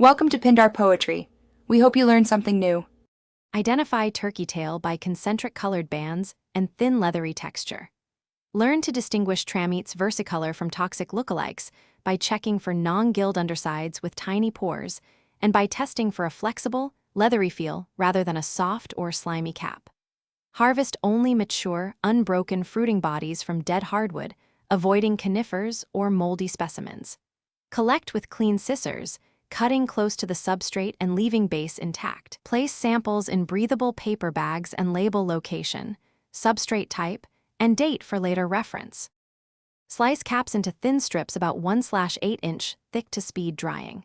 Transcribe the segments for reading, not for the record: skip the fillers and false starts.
Welcome to Pindar Poetry. We hope you learned something new. Identify turkey tail by concentric colored bands and thin leathery texture. Learn to distinguish Tramete's versicolor from toxic lookalikes by checking for non-gilled undersides with tiny pores and by testing for a flexible, leathery feel rather than a soft or slimy cap. Harvest only mature, unbroken fruiting bodies from dead hardwood, avoiding conifers or moldy specimens. Collect with clean scissors, cutting close to the substrate and leaving base intact. Place samples in breathable paper bags and label location, substrate type, and date for later reference. Slice caps into thin strips about 1/8 inch thick to speed drying.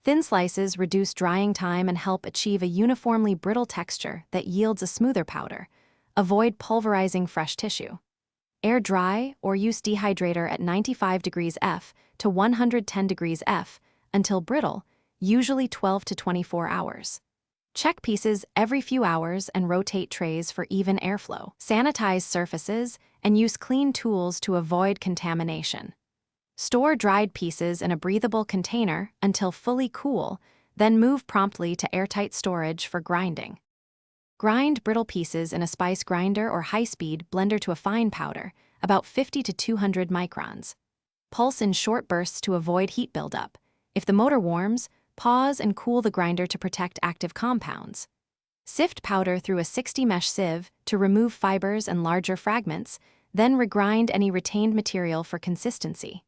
Thin slices reduce drying time and help achieve a uniformly brittle texture that yields a smoother powder. Avoid pulverizing fresh tissue. Air dry or use dehydrator at 95 degrees F to 110 degrees F until brittle, usually 12 to 24 hours. Check pieces every few hours and rotate trays for even airflow. Sanitize surfaces and use clean tools to avoid contamination. Store dried pieces in a breathable container until fully cool, then move promptly to airtight storage for grinding. Grind brittle pieces in a spice grinder or high-speed blender to a fine powder, about 50 to 200 microns. Pulse in short bursts to avoid heat buildup. If the motor warms, pause and cool the grinder to protect active compounds. Sift powder through a 60-mesh sieve to remove fibers and larger fragments, then regrind any retained material for consistency.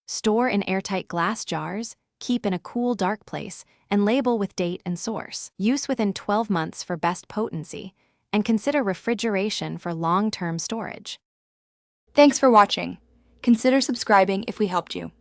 Store in airtight glass jars, keep in a cool, dark place, and label with date and source. Use within 12 months for best potency, and consider refrigeration for long-term storage. Thanks for watching. Consider subscribing if we helped you.